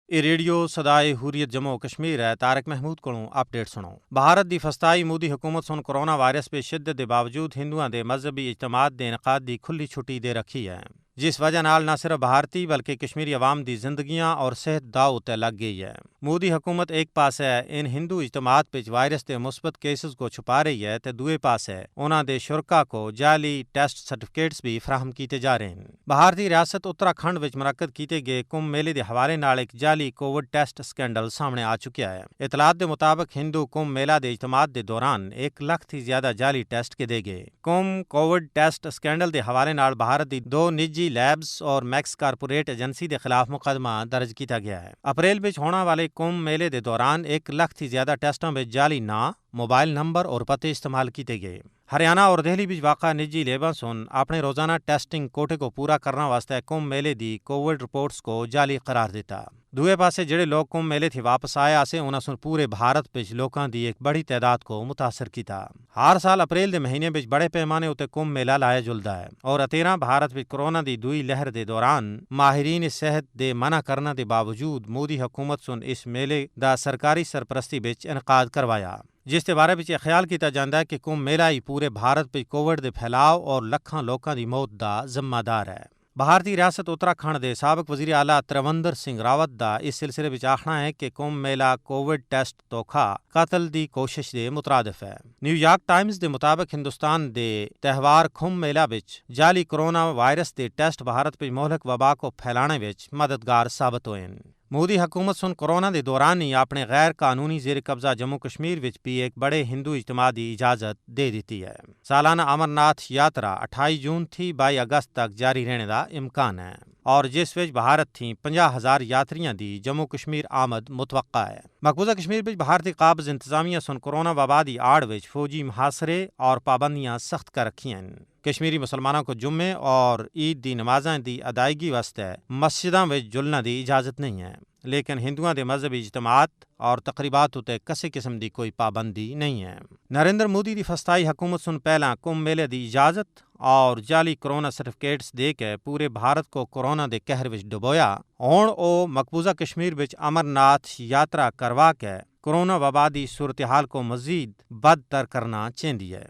ਇਹ ਰੇਡੀਓ ਸਦਾਏ ਹੁਰੀਅਤ ਜੰਮੂ ਕਸ਼ਮੀਰ ਹੈ। ਤਾਰਕ महमूद को अपडेट सुनो। भारत की फस्ताई मोदी हुकूमत सुन कोरोना वायरस पे शिद्दत के बावजूद हिंदुओं के मजहबी इज्तमात के इनकाद की खुली छुट्टी दे रखी है, जिस वजह नाल न सिर्फ भारतीय बल्कि कश्मीरी अवाम की जिंदगियां और सेहत दाव उत्ते लग गई है। मोदी हुकूमत एक पासे इन हिंदू इज्तमात विच वायरस के मुस्बत केसेस को छुपा रही है तो दूए पासे उन्होंने शुरका को जाली टेस्ट सर्टिफिकेट्स भी फराहम किए जा रहे हैं। भारतीय रियासत उत्तराखंड विच मुनक्कद किए गए कुंभ मेले के हवाले नाल एक जाली कोविड टेस्ट स्कैंडल सामने आ चुका है। इतलात के मुताबिक हिंदू कुंभ मेला के इज्तमात के दौरान 1 लाख थी ज्यादा जाली टेस्ट के दे गए। कुंभ कोविड टेस्ट स्कैंडल के हवाले नाल भारत की 2 निजी लैब्स और मैक्स कारपोरेट एजेंसी के खिलाफ मुकदमा दर्ज किया गया है। अप्रैल में होने वाले कुंभ मेले के दौरान 1 लाख थी ज्यादा टेस्टों में जाली नाम, मोबाइल नंबर और पते इस्तेमाल किए गए। हरियाणा और दिल्ली बीच वाक़ा निजी लेबों सुन अपने रोजाना टेस्टिंग कोटे को पूरा करने वास्ते कुंभ मेले की कोविड रिपोर्ट्स को जाली करार दिता। दूए पासे जेडे लोग कुंभ मेले थी वापस आए आसे उन्हें सुन पूरे भारत विच लोगों की एक बड़ी तादाद को मुतासर किया। हर साल अप्रैल के महीने में बड़े पैमाने उत्ते कुंभ मेला लाया जुलदा है और अतेरा भारत में कोरोना की दूई लहर के दौरान माहिरीन सेहत के मना करने के बावजूद मोदी हुकूमत सुन इस मेले का सरकारी सरपरस्ती विच इनकाद करवाया, जिसके बारे में यह ख्याल किया जाता है कि कुंभ मेला ही पूरे भारत में कोविड के फैलाव और लखां लोगों की मौत का जिम्मेदार है। भारतीय रियासत उत्तराखंड के साबिक वजीर आला त्रिवेंद्र सिंह रावत का इस सिलसिले में आखना है कि कुंभ मेला कोविड टेस्ट धोखा कतल की कोशिश के मुतरादिफ है। न्यूयॉर्क टाइम्स के मुताबिक हिंदुस्तान के त्यौहार कुंभ मेला विच जाली कोरोना वायरस के टेस्ट भारत में मोहलक वबा को फैलाने विच मददगार साबित हुए। मोदी हुकूमत सुन कोरोना के दौरान ही अपने गैर कानूनी जेर कब्जा जम्मू कश्मीर विच भी एक बड़े हिंदू इज्तिमा की इजाजत दे दी है। सालाना अमरनाथ यात्रा 28 जून थी 22 अगस्त तक जारी रहने का इम्कान है और जिस विच भारत थी 50,000 यात्रियों की जम्मू कश्मीर आमद मुतवक्का है। मकबूजा कश्मीर विच भारतीय काबिज इंतजामिया सुन कोरोना वबा की आड़ विच फौजी मुहासरे और पाबंदियां सख्त कर रखी हैं। कश्मीरी मुसलमानों को जुम्मे और ईद की नमाज़ें की अदायगी वास्ते मस्जिदों में जुलने की इजाज़त नहीं है, लेकिन हिंदुओं के मजहबी इज्तमात और तकरीबात उत्ते किसी किस्म की कोई पाबंदी नहीं है। नरेंद्र मोदी की फस्ताई हुकूमत सुन पहला कुंभ मेले की इजाज़त और जाली कोरोना सर्टिफिकेट्स दे के पूरे भारत को कोरोना के कहर विच डुबोया। हुण ओ मकबूजा कश्मीर विच अमरनाथ यात्रा करवा के कोरोना वबा की सूरत हाल को मजीद बदतर करना चाहती है।